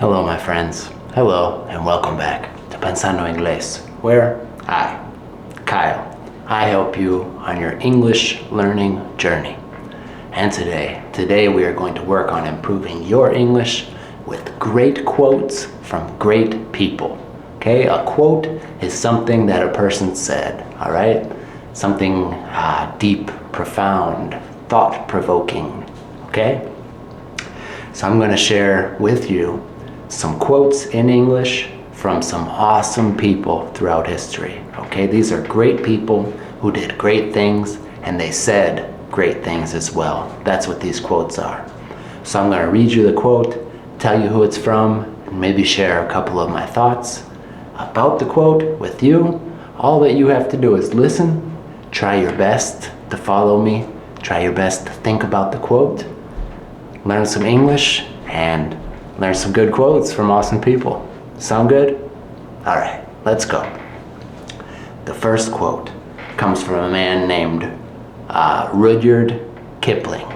Hello, my friends. Hello, and welcome back to Pensando Inglés, where I, Kyle, I help you on your English learning journey. And today we are going to work on improving your English with great quotes from great people. Okay, a quote is something that a person said, all right? Something deep, profound, thought-provoking, okay? So I'm going to share with you some quotes in English from some awesome people throughout history, okay? These are great people who did great things, and they said great things as well. That's what these quotes are. So I'm going to read you the quote, tell you who it's from, and maybe share a couple of my thoughts about the quote with you. All that you have to do is listen, try your best to follow me, try your best to think about the quote, learn some English, and learn some good quotes from awesome people. Sound good? All right, let's go. The first quote comes from a man named Rudyard Kipling,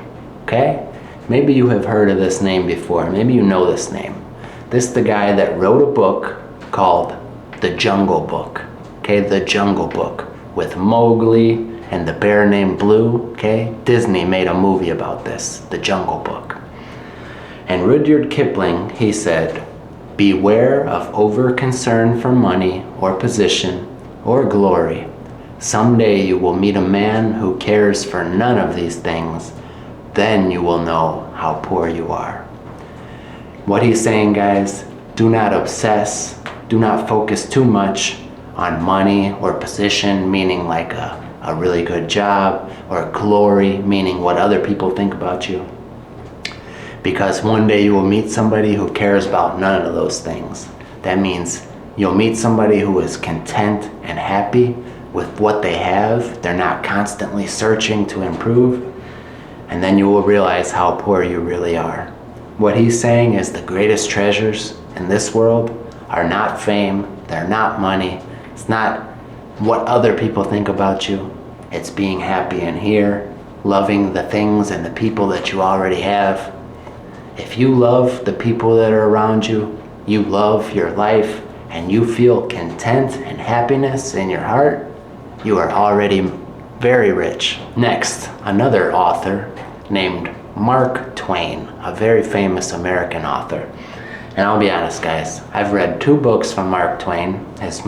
okay? Maybe you have heard of this name before. Maybe you know this name. This is the guy that wrote a book called The Jungle Book, okay? The Jungle Book with Mowgli and the bear named Blue, okay? Disney made a movie about this, The Jungle Book. And Rudyard Kipling, he said, "Beware of over-concern for money or position or glory. Someday you will meet a man who cares for none of these things. Then you will know how poor you are." What he's saying, guys, do not obsess, do not focus too much on money or position, meaning like a really good job, or glory, meaning what other people think about you. Because one day you will meet somebody who cares about none of those things. That means you'll meet somebody who is content and happy with what they have. They're not constantly searching to improve. And then you will realize how poor you really are. What he's saying is the greatest treasures in this world are not fame, they're not money, it's not what other people think about you. It's being happy in here, loving the things and the people that you already have. If you love the people that are around you, you love your life, and you feel content and happiness in your heart, you are already very rich. Next, another author named Mark Twain, a very famous American author. And I'll be honest, guys, I've read 2 books from Mark Twain, his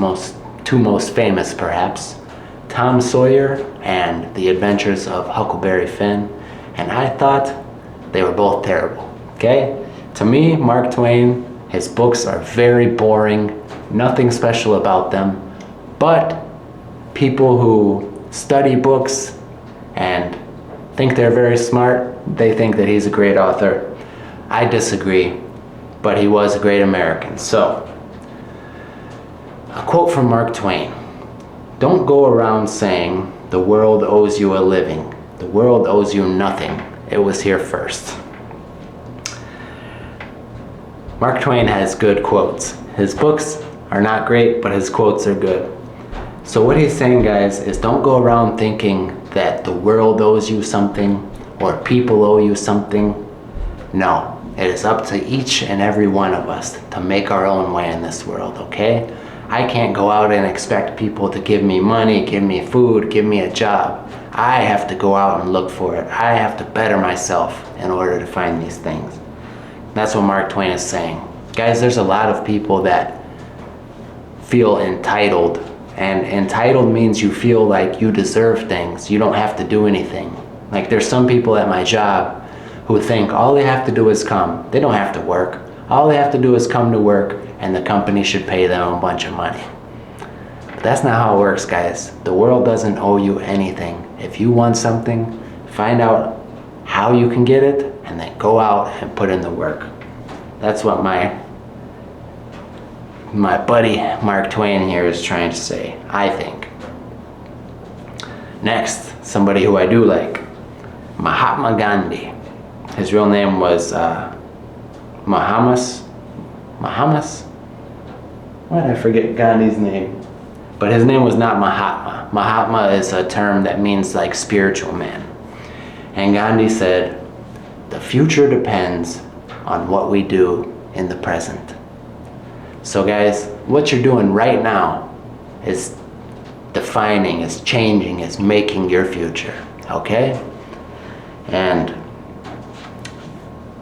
two most famous perhaps, Tom Sawyer and The Adventures of Huckleberry Finn, and I thought they were both terrible, okay? To me, Mark Twain, his books are very boring, nothing special about them, but people who study books and think they're very smart, they think that he's a great author. I disagree, but he was a great American. So, a quote from Mark Twain: "Don't go around saying the world owes you a living. The world owes you nothing. It was here first." Mark Twain has good quotes. His books are not great, but his quotes are good. So what he's saying, guys, is don't go around thinking that the world owes you something or people owe you something. No, it is up to each and every one of us to make our own way in this world, okay? I can't go out and expect people to give me money, give me food, give me a job. I have to go out and look for it. I have to better myself in order to find these things. That's what Mark Twain is saying. Guys, there's a lot of people that feel entitled, and entitled means you feel like you deserve things. You don't have to do anything. Like there's some people at my job who think all they have to do is come. They don't have to work. All they have to do is come to work, and the company should pay them a bunch of money. But that's not how it works, guys. The world doesn't owe you anything. If you want something, find out how you can get it, and then go out and put in the work. That's what my buddy Mark Twain here is trying to say, I think. Next, somebody who I do like, Mahatma Gandhi. His real name was Mahamas? Why did I forget Gandhi's name? But his name was not Mahatma. Mahatma is a term that means like spiritual man. And Gandhi said, "The future depends on what we do in the present. So guys, what you're doing right now is defining, is changing, is making your future, okay? And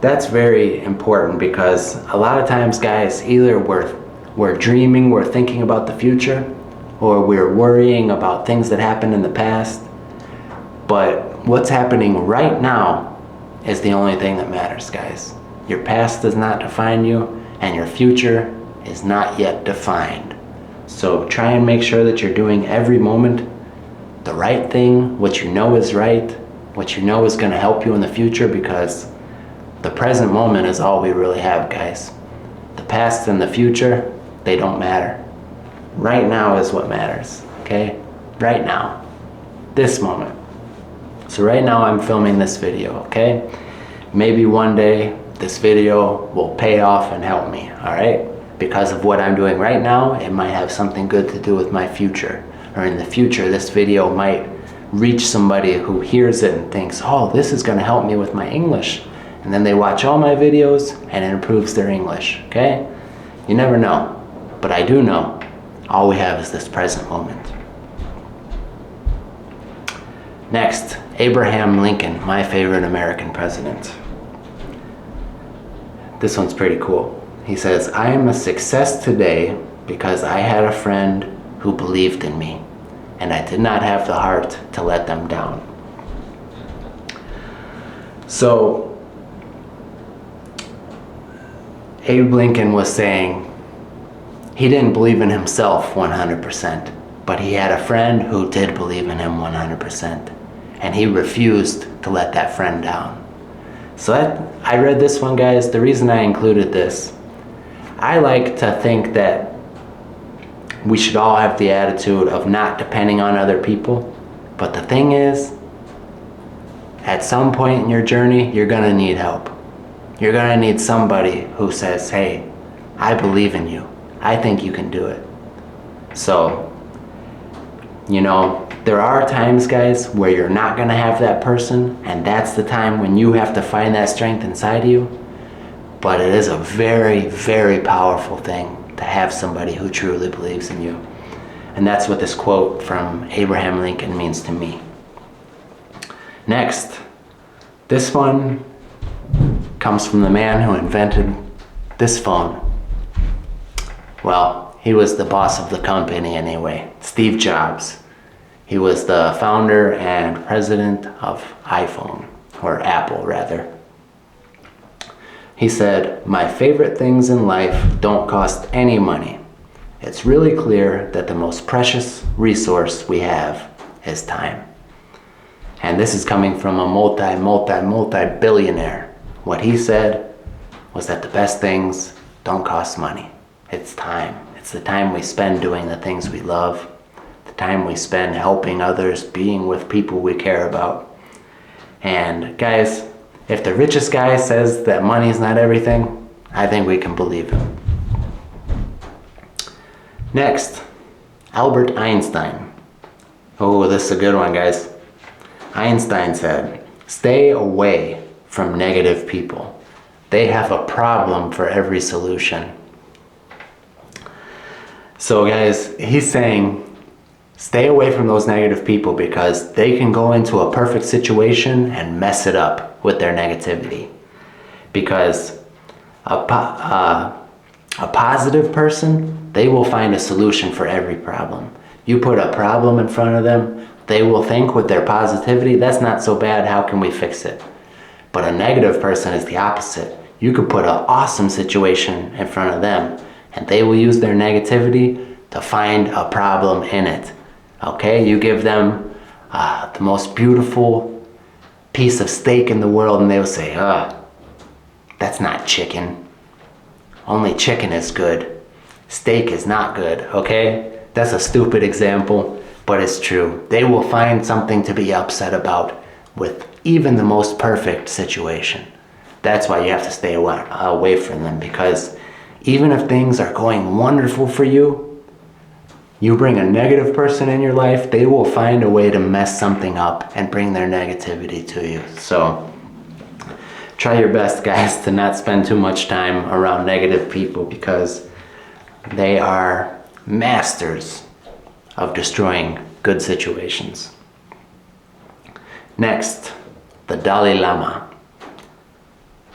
that's very important because a lot of times, guys, either we're dreaming, we're thinking about the future, or we're worrying about things that happened in the past. But what's happening right now is the only thing that matters, guys. Your past does not define you, and your future is not yet defined. So try and make sure that you're doing every moment the right thing, what you know is right, what you know is going to help you in the future, because the present moment is all we really have, guys. The past and the future, they don't matter. Right now is what matters, okay? Right now, this moment. So right now I'm filming this video, okay? Maybe one day this video will pay off and help me, all right? Because of what I'm doing right now, it might have something good to do with my future. Or in the future, this video might reach somebody who hears it and thinks, oh, this is gonna help me with my English. And then they watch all my videos and it improves their English, okay? You never know, but I do know all we have is this present moment. Next, Abraham Lincoln, my favorite American president. This one's pretty cool. He says, I am a success today because I had a friend who believed in me, and I did not have the heart to let them down. So, Abe Lincoln was saying he didn't believe in himself 100%, but he had a friend who did believe in him 100%, and he refused to let that friend down. So I read this one, guys. The reason I included this, I like to think that we should all have the attitude of not depending on other people. But the thing is, at some point in your journey, you're gonna need help. You're gonna need somebody who says, hey, I believe in you. I think you can do it. So, you know, there are times, guys, where you're not gonna have that person, and that's the time when you have to find that strength inside of you. But it is a very, very powerful thing to have somebody who truly believes in you. And that's what this quote from Abraham Lincoln means to me. Next, this one comes from the man who invented this phone. Well, he was the boss of the company anyway, Steve Jobs. He was the founder and president of iPhone, or Apple rather. He said, my favorite things in life don't cost any money. It's really clear that the most precious resource we have is time. And this is coming from a multi-billionaire. What he said was that the best things don't cost money. It's time. It's the time we spend doing the things we love, the time we spend helping others, being with people we care about. And guys, if the richest guy says that money is not everything, I think we can believe him. Next, Albert Einstein. Oh, this is a good one, guys. Einstein said, stay away from negative people. They have a problem for every solution. So guys, he's saying, stay away from those negative people because they can go into a perfect situation and mess it up with their negativity. Because a positive person, they will find a solution for every problem. You put a problem in front of them, they will think with their positivity, that's not so bad, how can we fix it? But a negative person is the opposite. You could put an awesome situation in front of them, and they will use their negativity to find a problem in it. Okay, you give them the most beautiful piece of steak in the world and they will say, that's not chicken. Only chicken is good. Steak is not good, okay? That's a stupid example, but it's true. They will find something to be upset about with even the most perfect situation. That's why you have to stay away from them, because even if things are going wonderful for you, you bring a negative person in your life, they will find a way to mess something up and bring their negativity to you. So Try your best, guys, to not spend too much time around negative people because they are masters of destroying good situations. Next, the Dalai Lama.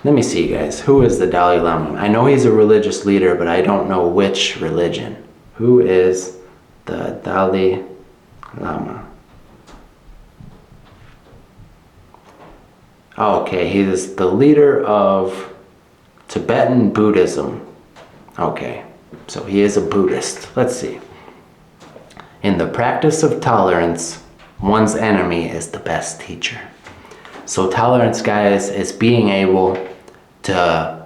Let me see, guys. Who is the Dalai Lama? I know he's a religious leader, but I don't know which religion. Who is the Dalai Lama? Okay, he is the leader of Tibetan Buddhism. Okay, so he is a Buddhist. Let's see. In the practice of tolerance, one's enemy is the best teacher. So tolerance, guys, is being able to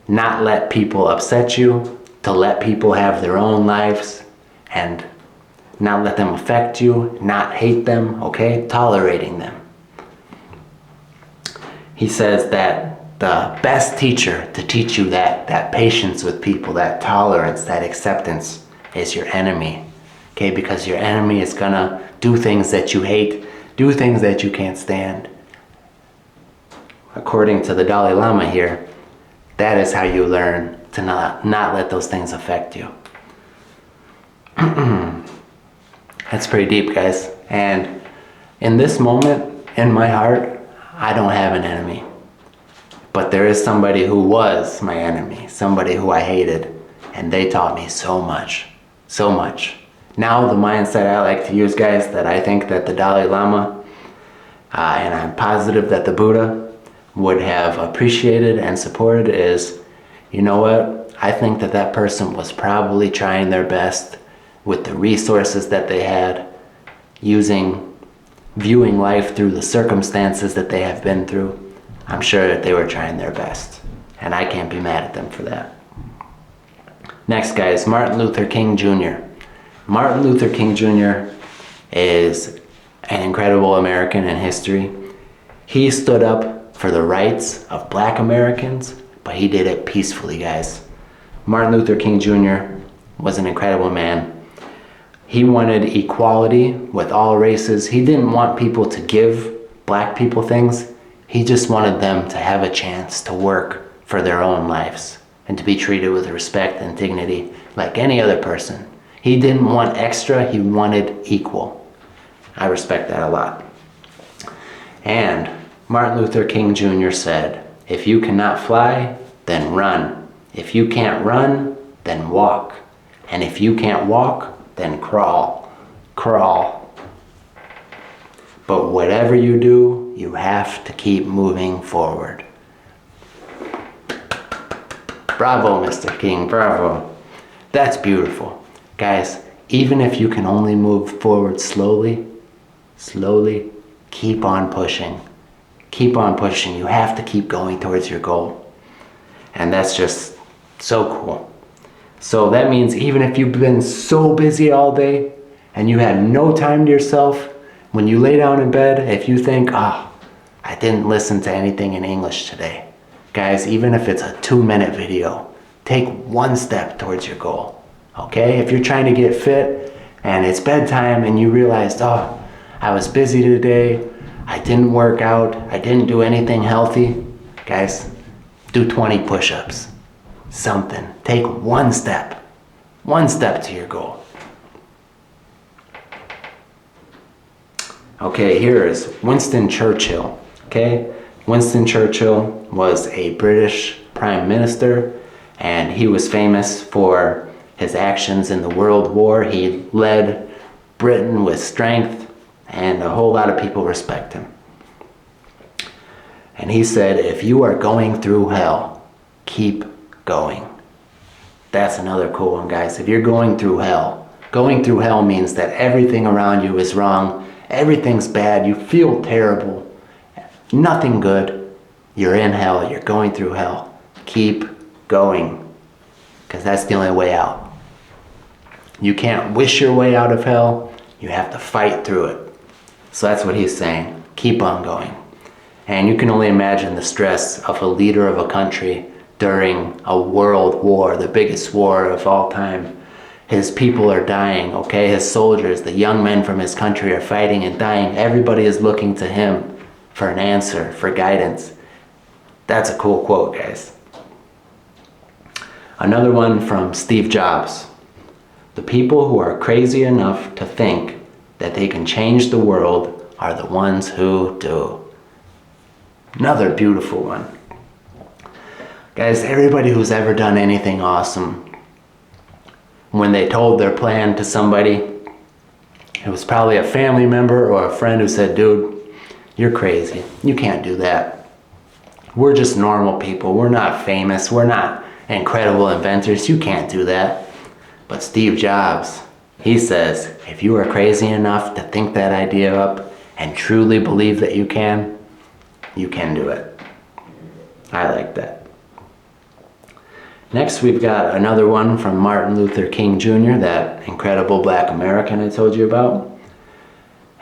not let people upset you, to let people have their own lives, and not let them affect you, not hate them, okay? Tolerating them. He says that the best teacher to teach you that patience with people, that tolerance, that acceptance is your enemy, okay? Because your enemy is gonna do things that you hate, do things that you can't stand. According to the Dalai Lama here, that is how you learn to not let those things affect you. That's pretty deep, guys. And in this moment, in my heart, I don't have an enemy. But there is somebody who was my enemy, somebody who I hated, and they taught me so much, so much. Now the mindset I like to use, guys, that I think that the Dalai Lama, and I'm positive that the Buddha would have appreciated and supported is, you know what? I think that that person was probably trying their best with the resources that they had, viewing life through the circumstances that they have been through. I'm sure that they were trying their best, and I can't be mad at them for that. Next, guys, Martin Luther King Jr. Martin Luther King Jr. is an incredible American in history. He stood up for the rights of Black Americans, but he did it peacefully, guys. Martin Luther King Jr. was an incredible man. He wanted equality with all races. He didn't want people to give Black people things. He just wanted them to have a chance to work for their own lives and to be treated with respect and dignity like any other person. He didn't want extra, he wanted equal. I respect that a lot. And Martin Luther King Jr. said, if you cannot fly, then run. If you can't run, then walk. And if you can't walk, then crawl. Crawl. But whatever you do, you have to keep moving forward. Bravo, Mr. King, bravo. That's beautiful. Guys, even if you can only move forward slowly, keep on pushing. Keep on pushing. You have to keep going towards your goal. And that's just so cool. So that means even if you've been so busy all day and you had no time to yourself, when you lay down in bed, if you think, I didn't listen to anything in English today. Guys, even if it's a 2-minute video, take one step towards your goal. Okay? If you're trying to get fit and it's bedtime and you realized, I was busy today, I didn't work out, I didn't do anything healthy. Guys, do 20 push-ups. Something. Take one step to your goal. Okay, here is Winston Churchill. Okay, Winston Churchill was a British Prime Minister, and he was famous for his actions in the World War. He led Britain with strength, and a whole lot of people respect him. And he said, if you are going through hell, keep going. That's another cool one, guys. If you're going through hell means that everything around you is wrong, everything's bad, you feel terrible, nothing good. You're in hell, you're going through hell. Keep going, because that's the only way out. You can't wish your way out of hell, you have to fight through it. So that's what he's saying. Keep on going. And you can only imagine the stress of a leader of a country during a world war, the biggest war of all time. His people are dying, okay? His soldiers, the young men from his country are fighting and dying. Everybody is looking to him for an answer, for guidance. That's a cool quote, guys. Another one from Steve Jobs. The people who are crazy enough to think that they can change the world are the ones who do. Another beautiful one. Guys, everybody who's ever done anything awesome, when they told their plan to somebody, it was probably a family member or a friend who said, dude, you're crazy. You can't do that. We're just normal people. We're not famous. We're not incredible inventors. You can't do that. But Steve Jobs, he says, if you are crazy enough to think that idea up and truly believe that you can do it. I like that. Next, we've got another one from Martin Luther King Jr., that incredible black American I told you about.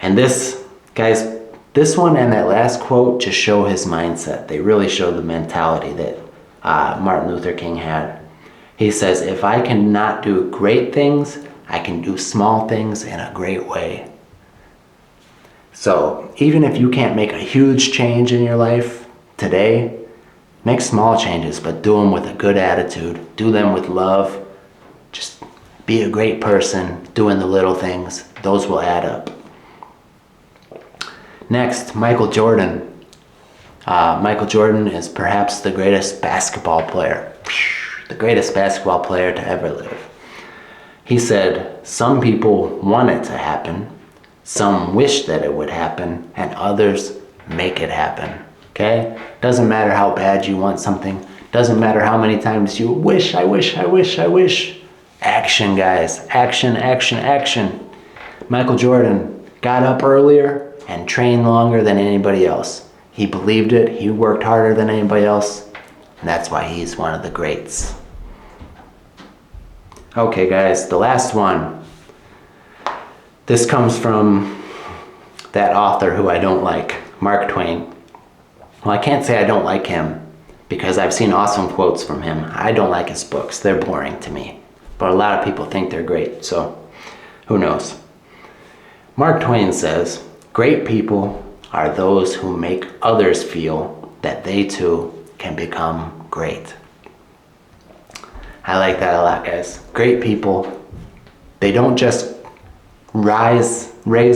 And this, guys, this one and that last quote just show his mindset. They really show the mentality that Martin Luther King had. He says, if I cannot do great things, I can do small things in a great way. So even if you can't make a huge change in your life today, make small changes, but do them with a good attitude. Do them with love. Just be a great person doing the little things. Those will add up. Next, Michael Jordan. Michael Jordan is perhaps the greatest basketball player. The greatest basketball player to ever live. He said, some people want it to happen. Some wish that it would happen, and others make it happen. Okay? Doesn't matter how bad you want something. Doesn't matter how many times you wish, I wish. Action, guys. Action, action, action. Michael Jordan got up earlier and trained longer than anybody else. He believed it. He worked harder than anybody else. And that's why he's one of the greats. Okay, guys, the last one. This comes from that author who I don't like, Mark Twain. Well, I can't say I don't like him because I've seen awesome quotes from him. I don't like his books. They're boring to me. But a lot of people think they're great, so who knows? Mark Twain says, great people are those who make others feel that they too can become great. I like that a lot, guys. Great people, they don't just raise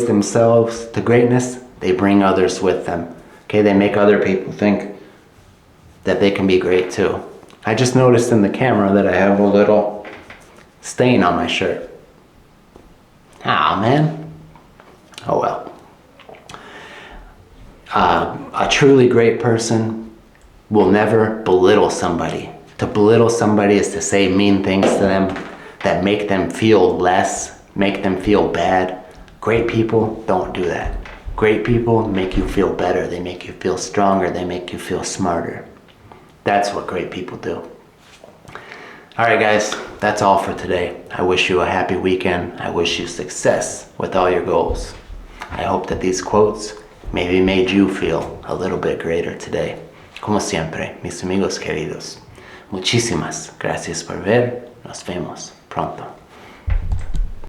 themselves to greatness, they bring others with them. Okay, they make other people think that they can be great too. I just noticed in the camera that I have a little stain on my shirt. Ah, man. Oh well. A truly great person will never belittle somebody. To belittle somebody is to say mean things to them that make them feel less, make them feel bad. Great people don't do that. Great people make you feel better. They make you feel stronger. They make you feel smarter. That's what great people do. All right, guys, that's all for today. I wish you a happy weekend. I wish you success with all your goals. I hope that these quotes maybe made you feel a little bit greater today. Como siempre, mis amigos queridos, muchísimas gracias por ver. Nos vemos pronto.